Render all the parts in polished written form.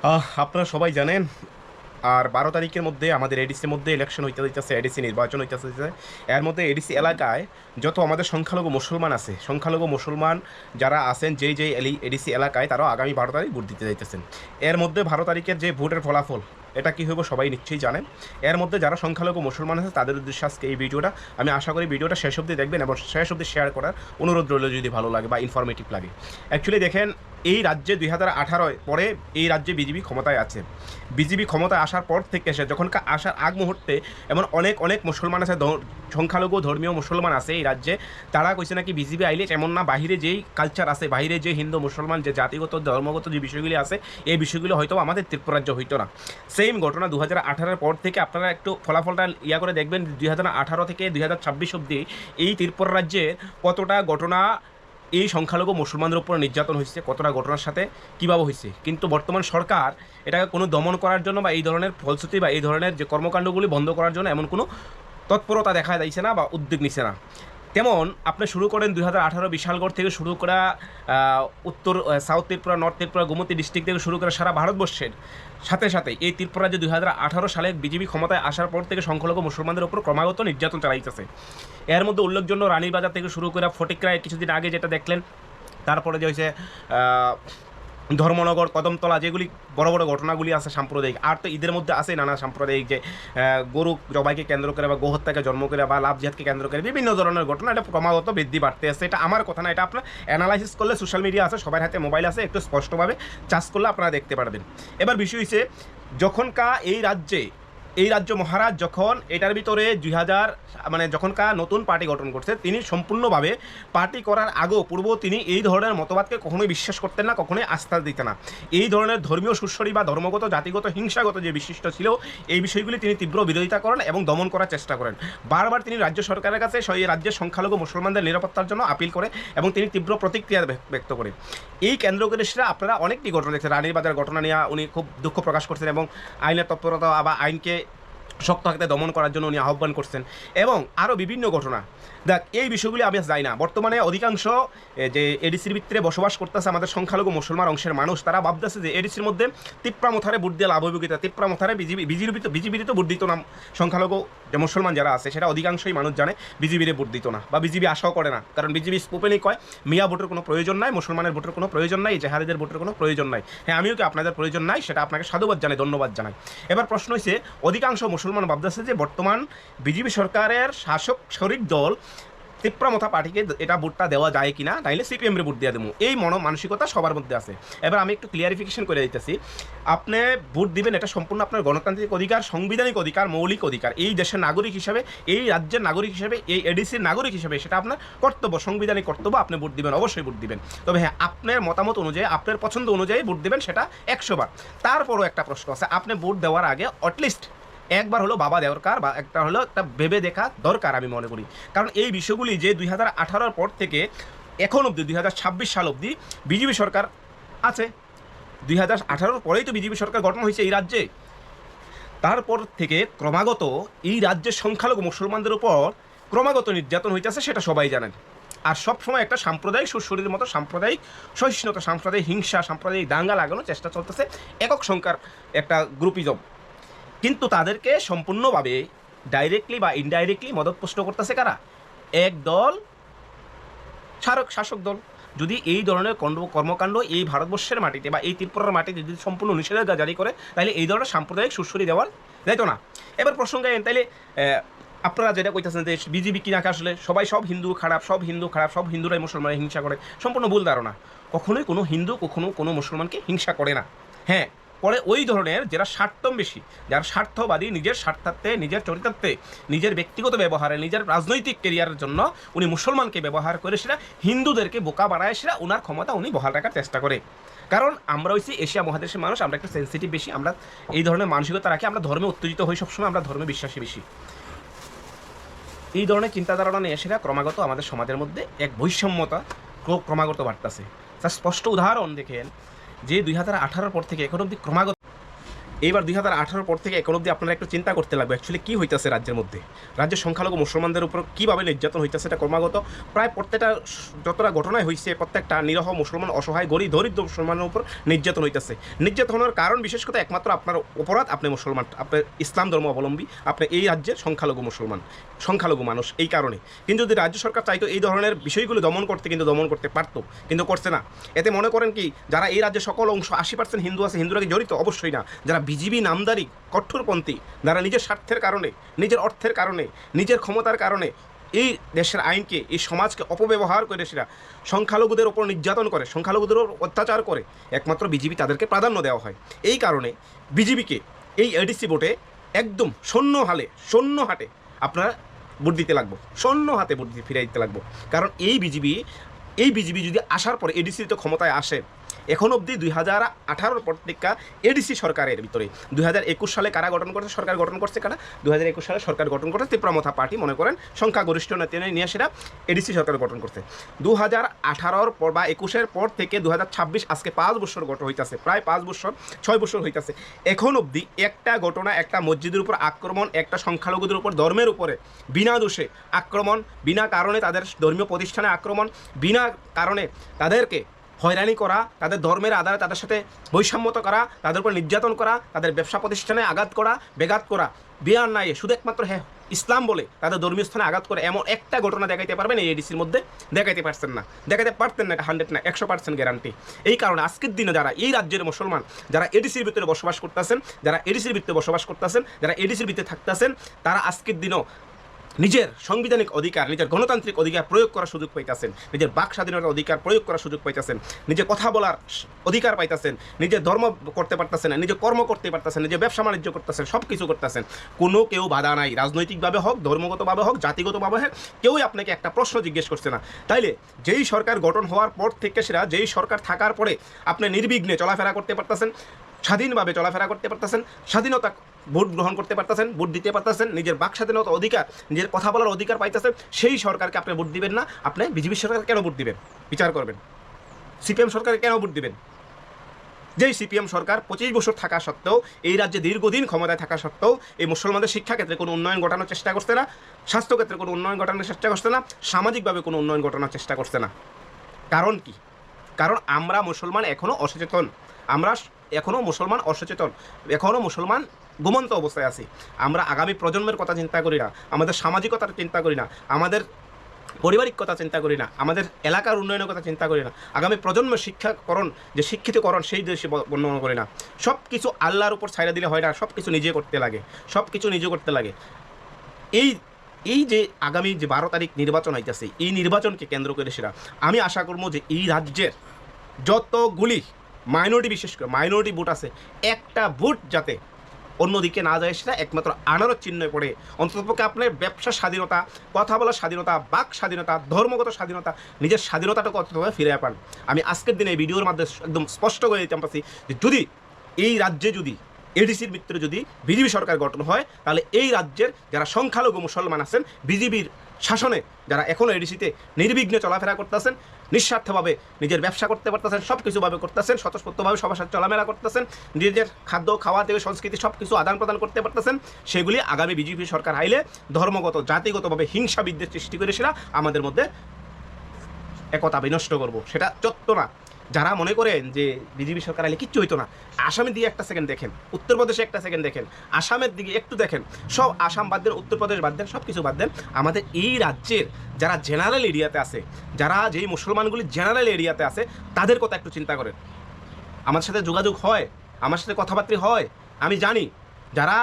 আপনারা সবাই জানেন আর ১২ তারিখের মধ্যে আমাদের এডিসির মধ্যে ইলেকশন হইতে হইতেছে, এডিসি নির্বাচন হইতেছে। এর মধ্যে এডিসি এলাকায় যত আমাদের সংখ্যালঘু মুসলমান আছে, সংখ্যালঘু মুসলমান যারা আছেন যেই এডিসি এলাকায়, তারাও আগামী ১২ তারিখ ভোট দিতে যাইতেছেন। এর মধ্যে ১২ তারিখের যে ভোটের ফলাফল এটা কী হইব সবাই নিশ্চয়ই জানেন। এর মধ্যে যারা সংখ্যালঘু মুসলমান আছে তাদের উদ্দেশ্যে আজকে এই ভিডিওটা, আমি আশা করি ভিডিওটা শেষ অবধি দেখবেন এবং শেষ অবধি শেয়ার করার অনুরোধ রইল যদি ভালো লাগে বা ইনফরমেটিভ লাগে। অ্যাকচুয়ালি দেখেন, এই রাজ্যে ২০১৮ পরে এই রাজ্যে বিজেপি ক্ষমতায় আছে। বিজেপি ক্ষমতায় আসার পর থেকে এসে যখন আসার আগ মুহূর্তে এমন অনেক মুসলমান আছে, সংখ্যালঘু ধর্মীয় মুসলমান আছে এই রাজ্যে, তারা কইছে নাকি বিজেপি আইলে এমন না, বাহিরে যেই কালচার আছে, বাহিরে যে হিন্দু মুসলমান যে জাতিগত ধর্মগত যে বিষয়গুলি আছে, এই বিষয়গুলো হয়তো আমাদের ত্রিপুরা রাজ্য হইতো না। সেম ঘটনা ২০১৮ পর থেকে আপনারা একটু ফলাফলটা ইয়া করে দেখবেন, ২০১৮ থেকে ২০২৬ অবধি এই ত্রিপুরা রাজ্যে কতটা ঘটনা এই সংখ্যালঘু মুসলমানদের উপর নির্যাতন হয়েছে, কতটা ঘটনার সাথে কীভাবে হয়েছে। কিন্তু বর্তমান সরকার এটাকে কোনো দমন করার জন্য বা এই ধরনের ফলশ্রুতি বা এই ধরনের যে কর্মকাণ্ডগুলি বন্ধ করার জন্য এমন কোনো তৎপরতা দেখা যাইছে না বা উদ্যোগ নিছে না। তেমন আপনি শুরু করেন ২০১৮ বিশালগড় থেকে শুরু করা, উত্তর South Tripura, North Tripura, Gomati district থেকে শুরু করে সারা ভারতবর্ষের সাথে এই ত্রিপুরা রাজ্যে ২০১৮ সালে বিজেপি ক্ষমতায় আসার পর থেকে সংখ্যালঘু মুসলমানদের উপর ক্রমাগত নির্যাতন চালাইতেছে। এর মধ্যে উল্লেখযোগ্য রানীর বাজার থেকে শুরু করে ফটিকরায় কিছুদিন আগে যেটা দেখলেন, তারপরে যে হয়েছে ধর্মনগর, কদমতলা, যেগুলি বড় বড় ঘটনাগুলি আছে সাম্প্রদায়িক। আর তো ঈদের মধ্যে আছে নানা সাম্প্রদায়িক, যে গরু জবাইকে কেন্দ্র করে বা গোহত্যাকে জন্ম করে বা লাভ জিহাদকে কেন্দ্র করে বিভিন্ন ধরনের ঘটনা, এটা ক্রমাগত বৃদ্ধি বাড়তে আছে। এটা আমার কথা না, এটা আপনার অ্যানালাইসিস করলে সোশ্যাল মিডিয়া আছে, সবার হাতে মোবাইল আছে, একটু স্পষ্টভাবে চার্জ করলে আপনারা দেখতে পারবেন। এবার বিষয় হচ্ছে, যখনকার এই রাজ্য মহারাজ যখন এটার ভিতরে ২০০০ যখনকার নতুন পার্টি গঠন করছে, তিনি সম্পূর্ণভাবে পার্টি করার আগেও পূর্ব তিনি এই ধরনের মতবাদকে কখনোই বিশ্বাস করতেন না, কখনোই আস্থা দিতেন না। এই ধরনের ধর্মীয় সুস্বরী বা ধর্মগত, জাতিগত, হিংসাগত যে বিশিষ্ট ছিল, এই বিষয়গুলি তিনি তীব্র বিরোধিতা করেন এবং দমন করার চেষ্টা করেন। বারবার তিনি রাজ্য সরকারের কাছে এই রাজ্যের সংখ্যালঘু মুসলমানদের নিরাপত্তার জন্য আপিল করে এবং তিনি তীব্র প্রতিক্রিয়া ব্যক্ত করেন। এই কেন্দ্র করে আপনারা অনেকটি ঘটনা দেখছেন। রানীর বাজার ঘটনা নিয়ে উনি খুব দুঃখ প্রকাশ করছেন এবং আইনের তৎপরতা বা আইনকে শক্ত হাতে দমন করার জন্য উনি আহ্বান করছেন এবং আরও বিভিন্ন ঘটনা। দেখ, এই বিষয়গুলি আমি যাই না। বর্তমানে অধিকাংশ যে এডিসির ভিতরে বসবাস করতেছে আমাদের সংখ্যালঘু মুসলমান অংশের মানুষ, তারা ভাবতেছে যে এডিসির মধ্যে তিপ্রামথারে ভোট দিয়ে লাভ হইব কিনা। তিপ্রামথারে বিজেপির তো ভোট দিত না। সংখ্যালঘু যে মুসলমান যারা আছে সেটা অধিকাংশই মানুষ জানে বিজেপিরে ভোট দিত না বা বিজেপি আশাও করে না, কারণ বিজেপি স্পোপেনই কয় মিয়া ভোটের কোনো প্রয়োজন নাই, মুসলমানের ভোটের কোনো প্রয়োজন নাই, জেহাদিদের ভোটের কোনো প্রয়োজন নাই। হ্যাঁ, আমিও কি আপনাদের প্রয়োজন নাই, সেটা আপনাকে সাধুবাদ জানাই, ধন্যবাদ জানাই। এবার প্রশ্ন হচ্ছে, অধিকাংশ মুসলমান ভাবতেছে যে বর্তমান বিজেপি সরকারের শাসক শরিক দল তিপ্রামথা পার্টিকে এটা ভোটটা দেওয়া যায় কিনা, তাইলে সিপিএমরে ভোট দিয়ে দেবো, এই মানসিকতা সবার মধ্যে আছে। এবার আমি একটু ক্লিয়ারিফিকেশন করে দিতেছি। আপনি ভোট দিবেন, এটা সম্পূর্ণ আপনার গণতান্ত্রিক অধিকার, সাংবিধানিক অধিকার, মৌলিক অধিকার। এই দেশের নাগরিক হিসাবে, এই রাজ্যের নাগরিক হিসাবে, এই এডিসির নাগরিক হিসাবে সেটা আপনার কর্তব্য, সাংবিধানিক কর্তব্য। আপনি ভোট দিবেন, অবশ্যই ভোট দিবেন। তবে হ্যাঁ, আপনার মতামত অনুযায়ী, আপনার পছন্দ অনুযায়ী ভোট দিবেন, সেটা ১০০ বার। তারপরও একটা প্রশ্ন আছে, আপনি ভোট দেওয়ার আগে অ্যাটলিস্ট একবার হলো বাবা দরকার বা একটা হলো একটা ভেবে দেখা দরকার আমি মনে করি। কারণ এই বিষয়গুলি যে ২০১৮ পর থেকে এখন অবধি ২০২৬ সাল অবধি বিজেপি সরকার আছে। ২০১৮ পরেই তো বিজেপি সরকার গঠন হয়েছে এই রাজ্যে। তারপর থেকে ক্রমাগত এই রাজ্যের সংখ্যালঘু মুসলমানদের উপর ক্রমাগত নির্যাতন হইতেছে, সেটা সবাই জানেন। আর সবসময় একটা সাম্প্রদায়িক সুরসুরির মতো সাম্প্রদায়িক সহিষ্ণুতা, সাম্প্রদায়িক হিংসা, সাম্প্রদায়িক দাঙ্গা লাগানোর চেষ্টা চলতেছে একক সংখ্যার একটা গ্রুপিজম। কিন্তু তাদেরকে সম্পূর্ণভাবে ডাইরেক্টলি বা ইনডাইরেক্টলি মদতপুষ্ট করতেছে কারা? এক দল, শাসক দল। যদি এই ধরনের কর্মকাণ্ড এই ভারতবর্ষের মাটিতে বা এই ত্রিপুরার মাটিতে যদি সম্পূর্ণ নিষেধাজ্ঞা জারি করে, তাহলে এই ধরনের সাম্প্রদায়িক সুরসুরি দেওয়ার যাইতো না। এবার প্রসঙ্গে তাইলে আপনারা যেটা কইতেছেন যে বিজেপি কি নাকি আসলে সব হিন্দু খারাপ, সব হিন্দুরাই মুসলমানের হিংসা করে, সম্পূর্ণ ভুল ধারণা। কখনোই কোনো হিন্দু কোনো মুসলমানকে হিংসা করে না। হ্যাঁ, পরে ওই ধরনের যারা স্বার্থম বেশি, যারা স্বার্থবাদী, নিজের স্বার্থার্থে, নিজের চরিতার্থে, নিজের ব্যক্তিগত ব্যবহারে, নিজের রাজনৈতিক কেরিয়ারের জন্য উনি মুসলমানকে ব্যবহার করে সেটা হিন্দুদেরকে বোকা বানায়, সেটা ওনার ক্ষমতা উনি বহাল রাখার চেষ্টা করে। কারণ আমরা হচ্ছি এশিয়া মহাদেশের মানুষ, আমরা একটু সেন্সিটিভ বেশি, আমরা এই ধরনের মানসিকতা রাখি, আমরা ধর্মে উত্তেজিত হই সবসময়, আমরা ধর্মে বিশ্বাসী বেশি। এই ধরনের চিন্তাধারণা নিয়ে সেটা ক্রমাগত আমাদের সমাজের মধ্যে এক বৈষম্যতা ক্রমাগত বাড়তেছে। তার স্পষ্ট উদাহরণ দেখেন যে ২০১৮ পর থেকে এখন অবধি ক্রমাগত এইবার 2018 পর থেকে এখন অবধি আপনারা একটু চিন্তা করতে লাগবে অ্যাকচুয়ালি কী হইতেছে রাজ্যের মধ্যে। রাজ্যের সংখ্যালঘু মুসলমানদের উপর কীভাবে নির্যাতন হইতেছে এটা ক্রমাগত প্রায় প্রত্যেকটা যতটা ঘটনায় হয়েছে প্রত্যেকটা নিরহ মুসলমান, অসহায়, গরিব, দরিদ্র মুসলমানের উপর নির্যাতন হইতেছে। নির্যাতনের কারণ বিশেষ করে একমাত্র আপনার অপরাধ, আপনি মুসলমান, আপনি ইসলাম ধর্ম অবলম্বী, আপনি এই রাজ্যের সংখ্যালঘু মুসলমান, সংখ্যালঘু মানুষ, এই কারণে। কিন্তু যদি রাজ্য সরকার চাইতো এই ধরনের বিষয়গুলো দমন করতে, কিন্তু দমন করতে পারতো, কিন্তু করছে না। এতে মনে করেন কি, যারা এই রাজ্যের সকল অংশ 80% হিন্দু আছে, হিন্দুরা কি জড়িত? অবশ্যই না। যারা বিজিবি নামদারি কঠোরপন্থী, যারা নিজের স্বার্থের কারণে, নিজের অর্থের কারণে, নিজের ক্ষমতার কারণে এই দেশের আইনকে, এই সমাজকে অপব্যবহার করে সেটা সংখ্যালঘুদের ওপর নির্যাতন করে, সংখ্যালঘুদের ওপর অত্যাচার করে, একমাত্র বিজিবি তাদেরকে প্রাধান্য দেওয়া হয়। এই কারণে বিজিবিকে এই এডিসি ভোটে একদম শূন্য হাটে আপনারা ভোট দিতে লাগবো, শূন্য হাতে ভোট ফিরে দিতে লাগবো। কারণ এই বিজিবি যদি আসার পরে এডিসিতে ক্ষমতায় আসে, এখন অবধি 2018 পর থেকে এডিসি সরকারের ভিতরে 2021 সালে কারা গঠন করছে, সরকার গঠন করছে কারা? 2021 সালে সরকার গঠন করছে তীব্রমথা পার্টি, মনে করেন সংখ্যাগরিষ্ঠ নেতা নিয়ে সেটা এডিসি সরকার গঠন করছে। 2018 পর বা 21-এর পর থেকে 2026 আজকে 5 বছর গঠন হইতেছে, প্রায় 6 বছর হইতেছে। এখন অবধি একটা ঘটনা, একটা মসজিদের উপর আক্রমণ, একটা সংখ্যালঘুদের উপর, ধর্মের উপরে বিনা দোষে আক্রমণ, বিনা কারণে তাদের ধর্মীয় প্রতিষ্ঠানে আক্রমণ, বিনা কারণে তাদেরকে হয়রানি করা, তাদের ধর্মের আধারে তাদের সাথে বৈষম্যতা করা, তাদের উপর নির্যাতন করা, তাদের ব্যবসা প্রতিষ্ঠানে আঘাত করা, বেঘাত করা, বিয়ার নাই শুধু একমাত্র ইসলাম বলে তাদের ধর্মীয় স্থানে আঘাত করে, এমন একটা ঘটনা দেখাইতে পারবেন এই এডিসির মধ্যে? দেখাইতে পারছেন না, দেখাইতে পারতেন না, এটা 100 না 100% গ্যারান্টি। এই কারণে আজকের দিনে যারা এই রাজ্যের মুসলমান, যারা এডিসির ভিতরে বসবাস করতেছেন, যারা এডিসির ভিতরে থাকতেছেন, তারা আজকের দিনও নিজের সাংবিধানিক অধিকার, নিজের গণতান্ত্রিক অধিকার প্রয়োগ করার সুযোগ পাইতেছেন, নিজের বাক স্বাধীনতার অধিকার প্রয়োগ করার সুযোগ পাইতেছেন, নিজের কথা বলার অধিকার পাইতেছেন, নিজের ধর্ম করতে পারতেছেন, নিজের কর্ম করতে পারতেছেন, নিজের ব্যবসা বাণিজ্য করতেছেন, সব কিছু করতেছেন। কেউ বাধা নাই, রাজনৈতিকভাবে হোক, ধর্মগতভাবে হোক, জাতিগতভাবে হোক, কেউই আপনাকে একটা প্রশ্ন জিজ্ঞেস করছে না। তাইলে যেই সরকার গঠন হওয়ার পর থেকে সেটা, যেই সরকার থাকার পরে আপনি নির্বিঘ্নে চলাফেরা করতে পারতেছেন, স্বাধীনভাবে চলাফেরা করতে পারতেছেন, স্বাধীনতা ভোট গ্রহণ করতে পারতেছেন, ভোট দিতে পারতেছেন, নিজের বাক স্বাধীনতা অধিকার, নিজের কথা বলার অধিকার পাইতেছেন, সেই সরকারকে আপনি ভোট দিবেন না? আপনি বিজেপি সরকারকে কেন ভোট দিবেন? বিচার করবেন। সিপিএম সরকারকে কেন ভোট দিবেন? যেই সিপিএম সরকার 25 বছর থাকা সত্ত্বেও, এই রাজ্যে দীর্ঘদিন ক্ষমতায় থাকা সত্ত্বেও এই মুসলমানদের শিক্ষাক্ষেত্রে কোনো উন্নয়ন ঘটানোর চেষ্টা করছে না, স্বাস্থ্যক্ষেত্রে কোনো উন্নয়ন ঘটানোর চেষ্টা করছে না, সামাজিকভাবে কোনো উন্নয়ন ঘটানোর চেষ্টা করছে না। কারণ কি? কারণ আমরা মুসলমান এখনও অসচেতন, এখনও মুসলমান ঘুমন্ত অবস্থায় আছি। আমরা আগামী প্রজন্মের কথা চিন্তা করি না, আমাদের সামাজিকতার চিন্তা করি না, আমাদের পারিবারিক কথা চিন্তা করি না, আমাদের এলাকার উন্নয়নের কথা চিন্তা করি না, আগামী প্রজন্মের শিক্ষিতকরণ সেই দেশে বর্ণনা করি না। সব কিছু আল্লাহর উপর ছাইড়া দিলে হয় না, সব কিছু নিজে করতে লাগে। এই যে আগামী যে 12 তারিখ নির্বাচন হইতেছে, এই নির্বাচনকে কেন্দ্র করে সেটা আমি আশা করবো যে এই রাজ্যের যতগুলি বিশেষ করে মাইনরিটি ভোট আছে, একটা ভোট যাতে অন্যদিকে না যায়, সেটা একমাত্র আনারত চিহ্নে পড়ে অন্ততপক্ষে আপনার ব্যবসার স্বাধীনতা, কথা বলার স্বাধীনতা, বাক স্বাধীনতা, ধর্মগত স্বাধীনতা, নিজের স্বাধীনতাটাকে অন্ততভাবে ফিরে পান। আমি আজকের দিনে এই ভিডিওর মাধ্যমে একদম স্পষ্ট করে দিতে পারছি যে যদি এই রাজ্যে এডিসির ভিতরে বিজেপি সরকার গঠন হয়, তাহলে এই রাজ্যের যারা সংখ্যালঘু মুসলমান আছেন, বিজেপির শাসনে যারা এখনও এডিসিতে নির্বিঘ্নে চলাফেরা করতেছেন, নিঃস্বার্থভাবে নিজের ব্যবসা করতে পারতেছেন, সব কিছুভাবে করতেছেন, স্বতঃস্ফূর্তভাবে সবার সাথে চলামেলা করতেছেন, নিজের খাদ্য খাওয়া থেকে সংস্কৃতি সব কিছু আদান প্রদান করতে পারতেছেন, সেগুলি আগামী বিজেপি সরকার আইলে ধর্মগত, জাতিগতভাবে হিংসা বিদ্বেষ সৃষ্টি করে সেটা আমাদের মধ্যে একতা বিনষ্ট করবো। সেটা চত্ব না। যারা মনে করেন যে বিজেপি সরকার আইলে কিচ্ছু হইতো না, আসামের দিকে একটা সেকেন্ড দেখেন, উত্তরপ্রদেশে একটা সেকেন্ড দেখেন, আসামের দিকে একটু দেখেন, সব আসাম বাদ দেন, উত্তরপ্রদেশ বাদ দেন, সব কিছু বাদ দেন, আমাদের এই রাজ্যের যারা জেনারেল এরিয়াতে আছে, যারা যেই মুসলমানগুলি জেনারেল এরিয়াতে আছে, তাদের কথা একটু চিন্তা করেন। আমার সাথে যোগাযোগ হয়, আমার সাথে কথাবার্তা হয়, আমি জানি যারা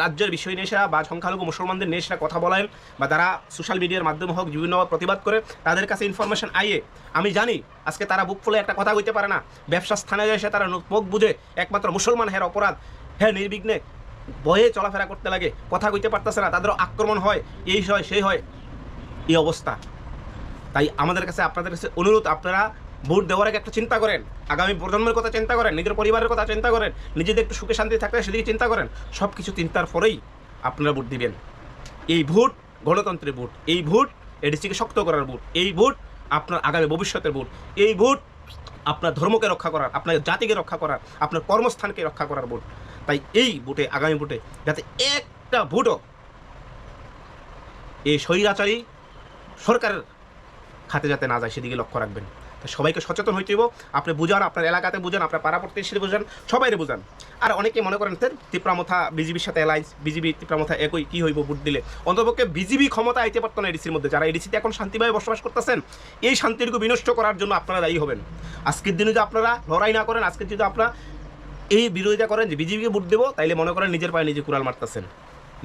রাজ্যের বিষয় নিয়ে বা সংখ্যালঘু মুসলমানদের নিয়ে কথা বলেন, বা তারা সোশ্যাল মিডিয়ার মাধ্যমে হোক বিভিন্ন প্রতিবাদ করে, তাদের কাছে ইনফরমেশন আইয়ে আমি জানি আজকে তারা বুক ফুলে একটা কথা কইতে পারে না, ব্যবসা স্থানে এসে তারা মুখ বুঝে একমাত্র মুসলমান অপরাধ, নির্বিঘ্নে বয়ে চলাফেরা করতে লাগে, কথা কইতে পারতেছে না, তাদেরও আক্রমণ হয়, এই হয় সেই হয়, এই অবস্থা। তাই আমাদের কাছে, আপনাদের কাছে অনুরোধ, আপনারা ভোট দেওয়ার আগে একটা চিন্তা করেন, আগামী প্রজন্মের কথা চিন্তা করেন, নিজের পরিবারের কথা চিন্তা করেন, নিজেদের একটু সুখে শান্তি থাকলে সেদিকে চিন্তা করেন, সব কিছু চিন্তার পরেই আপনারা ভোট দিবেন। এই ভোট গণতন্ত্রের ভোট, এই ভোট এডিসিকে শক্ত করার ভোট, এই ভোট আপনার আগামী ভবিষ্যতের ভোট, এই ভোট আপনার ধর্মকে রক্ষা করার, আপনার জাতিকে রক্ষা করার, আপনার কর্মস্থানকে রক্ষা করার ভোট। তাই এই ভোটে, আগামী ভোটে যাতে একটা ভোটও এই স্বৈরাচারী সরকারের খাতে যাতে না যায় সেদিকে লক্ষ্য রাখবেন। সবাইকে সচেতন হইতে হইব। আপনি বুঝান, আপনার এলাকাতে বুঝান, আপনার পাড়া প্রতিবেশী বুঝান, সবাইরে বুঝান। আর অনেকে মনে করেন তিপ্রামথা বিজিবির সাথে অ্যালায়েন্স, বিজিবি তিপ্রামথা একই, কী হইব ভোট দিলে? অন্তপক্ষে বিজিবি ক্ষমতা আইতে পারতো না এডিসির মধ্যে। যারা এডিসিতে এখন শান্তিভাবে বসবাস করতেছেন, এই শান্তিটুকু বিনষ্ট করার জন্য আপনারা দায়ী হবেন। আজকের দিনে যদি আপনারা লড়াই না করেন, আজকের যদি আপনারা এই বিরোধিতা করেন যে বিজিবিকে ভোট দেবো, তাইলে মনে করেন নিজের পায়ে নিজে কুড়াল মারতেছেন,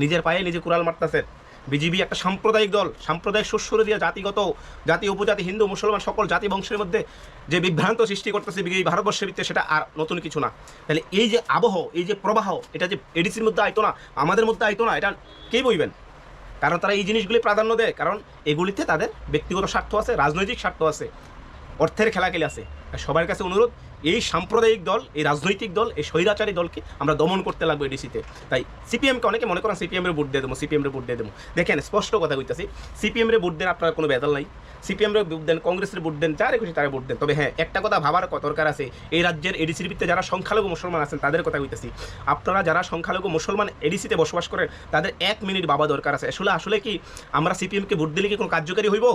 নিজের পায়ে নিজে কুড়াল মারতেছেন। বিজিবি একটা সাম্প্রদায়িক দল, সাম্প্রদায়িক শস্যরে দিয়ে জাতিগত, জাতি উপজাতি, হিন্দু মুসলমান সকল জাতি বংশের মধ্যে যে বিভ্রান্ত সৃষ্টি করতেছে এই ভারতবর্ষের ভিতরে, সেটা আর নতুন কিছু না। তাহলে এই যে আবহ, এই যে প্রবাহ, এটা যে এডিসির মধ্যে আইতো না, আমাদের মধ্যে আইতো না, এটা কে বইবেন? কারণ তারা এই জিনিসগুলি প্রাধান্য দেয়, কারণ এগুলিতে তাদের ব্যক্তিগত স্বার্থ আছে, রাজনৈতিক স্বার্থ আছে, অর্থের খেলাখেলি আছে। আর সবার কাছে অনুরোধ, এই সাম্প্রদায়িক দল, এই রাজনৈতিক দল, এই স্বৈরাচারী দলকে আমরা দমন করতে লাগবে এডিসিতে। তাই সিপিএমকে অনেকে মনে করেন সিপিএমের ভোট দিয়ে দেবো, সিপিএমের ভোট দিয়ে দেবো। দেখেন, স্পষ্ট কথা কইতাছি, সিপিএমের ভোট দেন, আপনার কোনো বেদাল নাই। সিপিএমের ভোট দেন, কংগ্রেসের ভোট দেন, যারে খুশি তারা ভোট দেন। তবে হ্যাঁ, একটা কথা ভাবার দরকার আছে, এই রাজ্যের এডিসির ভিত্তিতে যারা সংখ্যালঘু মুসলমান আছেন তাদের কথা কইতাছি। আপনারা যারা সংখ্যালঘু মুসলমান এডিসিতে বসবাস করেন, তাদের 1 মিনিট ভাবা দরকার আছে। আসলে কি আমরা সিপিএমকে ভোট দিলে কি কোনো কার্যকারী হইব?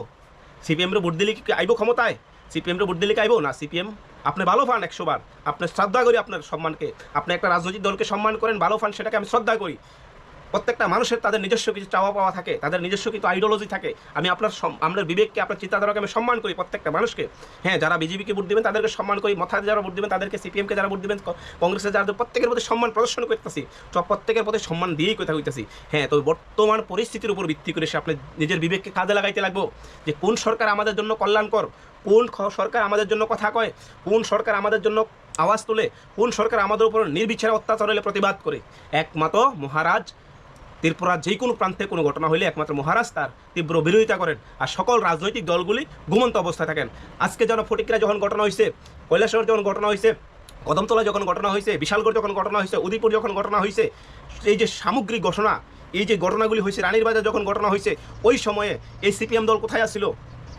সিপিএমের ভোট দিলে কি আইব ক্ষমতায়? সিপিএমের ভোট দিলে কি আইব না? সিপিএম আপনি ভালো ফান 100 বার, আপনার শ্রদ্ধা করি আপনার সম্মানকে, আপনি একটা রাজনৈতিক দলকে সম্মান করেন, ভালো ফান, সেটাকে আমি শ্রদ্ধা করি। প্রত্যেকটা মানুষের তাদের নিজস্ব কিছু চাওয়া পাওয়া থাকে, তাদের নিজস্ব কিছু আইডিওলজি থাকে। আমি আপনার বিবেককে, আপনার চিন্তাধারাকে আমি সম্মান করি, প্রত্যেকটা মানুষকে। হ্যাঁ, যারা বিজেপিকে ভোট দেবেন তাদেরকে সম্মান করি, মাথায় যারা ভোট দেবেন তাদেরকে, সিপিএমকে যারা ভোট দেবেন, কংগ্রেসের যারা, প্রত্যেকের প্রতি সম্মান প্রদর্শন করতেছি, প্রত্যেকের প্রতি সম্মান দিয়েই কথা হইতেছি। হ্যাঁ, তবে বর্তমান পরিস্থিতির উপর ভিত্তি করে সে আপনি নিজের বিবেককে কাজে লাগাইতে লাগবো, যে কোন সরকার আমাদের জন্য কল্যাণকর, কোন সরকার আমাদের জন্য কথা কয়, কোন সরকার আমাদের জন্য আওয়াজ তোলে, কোন সরকার আমাদের উপর নির্বিচারে অত্যাচার হলে প্রতিবাদ করে। একমাত্র মহারাজ ত্রিপুরার যে কোনো প্রান্তে কোনো ঘটনা হলে একমাত্র মহারাজ তার তীব্র বিরোধিতা করেন, আর সকল রাজনৈতিক দলগুলি ঘুমন্ত অবস্থায় থাকেন। আজকে যেন ফটিকরা যখন ঘটনা হয়েছে, কৈলাসহর যখন ঘটনা হয়েছে, কদমতলা যখন ঘটনা হয়েছে, বিশালগড় যখন ঘটনা হয়েছে, উদয়পুর যখন ঘটনা হয়েছে, এই যে সামগ্রিক ঘটনা, এই যে ঘটনাগুলি হয়েছে, রানীর বাজার যখন ঘটনা হয়েছে, ওই সময়ে এই সিপিএম দল কোথায় আসছিল,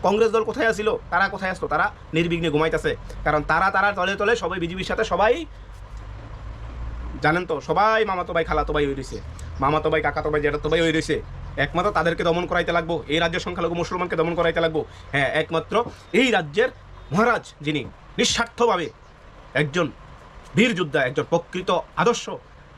কংগ্রেস দল কোথায় আসছিল, তারা কোথায় আসতো? তারা নির্বিঘ্নে ঘুমাইতেছে। কারণ তারা তলে তলে সবাই বিজেপির সাথে, সবাই জানেন তো, সবাই মামাতো ভাই খালাতো ভাই হয়ে রয়েছে, মামাতো ভাই কাকাতো ভাই জ্যাঠাতো ভাই হয়ে রয়েছে। একমাত্র তাদেরকে দমন করাইতে লাগবো, এই রাজ্যের সংখ্যালঘু মুসলমানকে দমন করাইতে লাগবো। হ্যাঁ, একমাত্র এই রাজ্যের মহারাজ যিনি নিঃস্বার্থভাবে একজন বীর যোদ্ধা, একজন প্রকৃত আদর্শ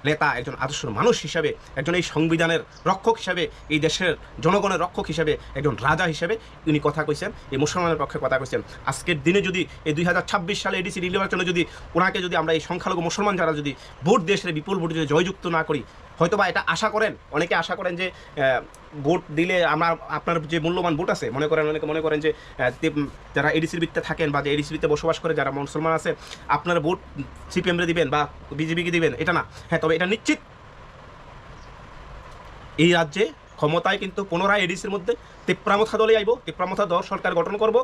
নেতা, একজন আদর্শ মানুষ হিসাবে, একজন এই সংবিধানের রক্ষক হিসাবে, এই দেশের জনগণের রক্ষক হিসাবে, একজন রাজা হিসাবে উনি কথা কইছেন, এই মুসলমানের পক্ষে কথা কইছেন। আজকের দিনে যদি এই 2026 সালে এডিসি নির্বাচনে যদি ওনাকে যদি আমরা এই সংখ্যালঘু মুসলমান যারা যদি ভোট দেশের বিপুল ভোটে যদি জয়যুক্ত না করি, হয়তো বা এটা আশা করেন, অনেকে আশা করেন যে ভোট দিলে আপনার যে মূল্যবান ভোট আছে, অনেকে মনে করেন যে যারা এডিসির ভিত্তিতে থাকেন বা যে এডিসির ভিত্তিতে বসবাস করে যারা মুসলমান আছে, আপনার ভোট সিপিএমরে দিবেন বা বিজেপিকে দিবেন, এটা না। হ্যাঁ, তবে এটা নিশ্চিত এই রাজ্যে ক্ষমতায় কিন্তু পুনরায় এডিসির মধ্যে তিপ্রামথা দলে আইব, তিপ্রামথা দল সরকার গঠন করব,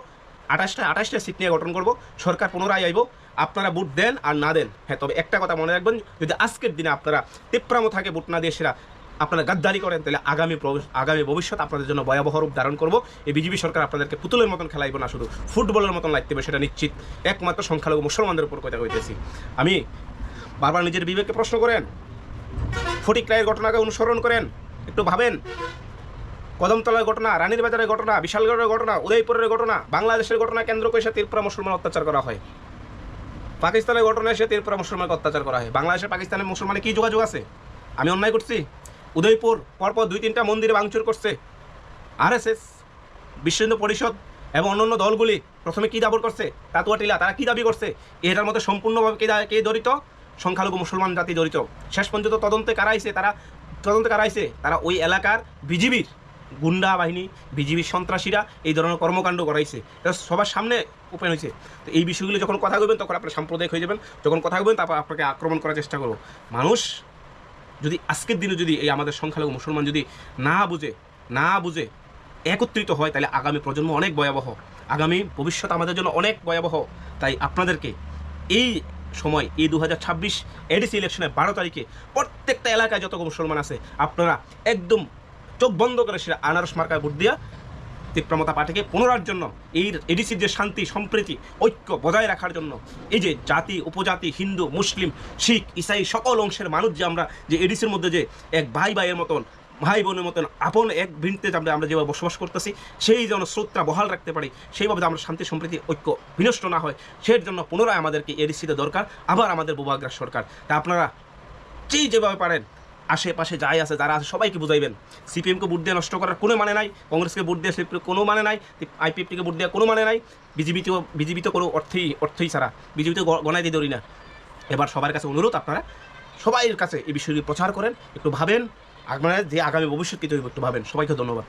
28টা সিট নিয়ে গঠন করব, সরকার পুনরায় আইব। আপনারা ভোট দেন আর না দেন, হ্যাঁ, তবে একটা কথা মনে রাখবেন, যদি আজকের দিনে আপনারা তিপ্রামথাকে ভোট না দিয়ে সেরা আপনারা গাদ্দারি করেন, তাহলে আগামী ভবিষ্যৎ আপনাদের জন্য ভয়াবহ রূপ ধারণ করবো। এই বিজেপি সরকার আপনাদেরকে পুতুলের মতন খেলাইব না, শুধু ফুটবলের মতন লাগতে হবে, সেটা নিশ্চিত। একমাত্র সংখ্যালঘু মুসলমানদের উপর কথা কইতেছি আমি। বারবার নিজের বিবেককে প্রশ্ন করেন, ফটিক রায়ের ঘটনাকে অনুসরণ করেন, একটু ভাবেন। কদমতলার ঘটনা, রানীর বাজারের ঘটনা, বিশালগড়ের ঘটনা, উদয়পুরের ঘটনা, বাংলাদেশের ঘটনা কেন্দ্র করে এসে ত্রিপুরা মুসলমান অত্যাচার করা হয়। পাকিস্তানের ঘটনা এসে ত্রিপুরা মুসলমানকে অত্যাচার করা হয়। বাংলাদেশের পাকিস্তানের মুসলমানের কী যোগাযোগ আছে? আমি অন্যায় করছি? উদয়পুর পরপর 2-3টা মন্দিরে ভাঙচুর করছে আরএসএস, বিশ্ব হিন্দু পরিষদ এবং অন্যান্য দলগুলি। প্রথমে কী দাবি করছে? তাতুয়াটিলা, তারা কী দাবি করছে? এটার মধ্যে সম্পূর্ণভাবে কে জড়িত? সংখ্যালঘু মুসলমান জাতি জড়িত। শেষ পর্যন্ত তদন্তে কারা আইছে? তারা ওই এলাকার বিজিবির গুন্ডা বাহিনী, বিজিবির সন্ত্রাসীরা এই ধরনের কর্মকাণ্ড করাইছে, এটা সবার সামনে ওপেন হয়েছে। তো এই বিষয়গুলো যখন কথা বলবেন তখন আপনার সাম্প্রদায়িক হয়ে যাবেন, যখন কথা বলবেন তারপর আপনাকে আক্রমণ করার চেষ্টা করবো। মানুষ যদি আজকের দিনে যদি এই আমাদের সংখ্যালঘু মুসলমান যদি না বুঝে একত্রিত হয়, তাহলে আগামী প্রজন্ম অনেক ভয়াবহ, আগামী ভবিষ্যৎ আমাদের জন্য অনেক ভয়াবহ। তাই আপনাদেরকে এই সময়, এই 2026 এডিসি ইলেকশনের 12 তারিখে প্রত্যেকটা এলাকায় যত মুসলমান আছে, আপনারা একদম চোখ বন্ধ করে সেটা আনারস মার্কায় ভোট দিয়া তীব্রমতা পার্টিকে পুনরার জন্য এই এডিসির যে শান্তি সম্প্রীতি ঐক্য বজায় রাখার জন্য এই যে জাতি উপজাতি হিন্দু মুসলিম শিখ ইসাই সকল অংশের মানুষ যে আমরা যে এডিসির মধ্যে যে এক ভাই ভাইয়ের মতন ভাই বোনের মতন আপন এক ভিন্তে আমরা যেভাবে বসবাস করতেছি সেই যেন স্রোতটা বহাল রাখতে পারি, সেইভাবে আমরা শান্তি সম্প্রীতি ঐক্য বিনষ্ট না হয়, সেই জন্য পুনরায় আমাদেরকে এডিসিতে দরকার, আবার আমাদের বোবাগ্রাস সরকার। তা আপনারা যেভাবে পারেন আশেপাশে যাই আছে যারা আছে সবাইকে বুঝাইবেন সিপিএমকে ভোট দিয়ে নষ্ট করার কোনো মানে নাই, কংগ্রেসকে ভোট দিয়ে কোনো মানে নাই, আইপিএফটিকে ভোট দেওয়ার কোনো মানে নাই, বিজেপি তো কোনো অর্থই ছাড়া বিজেপিতে গণাই দিয়ে ধরি না। এবার সবার কাছে অনুরোধ, আপনারা সবাইয়ের কাছে এই বিষয়টি প্রচার করেন, একটু ভাবেন, আপনারা যে আগামী ভবিষ্যৎ কী তৈরি একটু ভাবেন। সবাইকে ধন্যবাদ।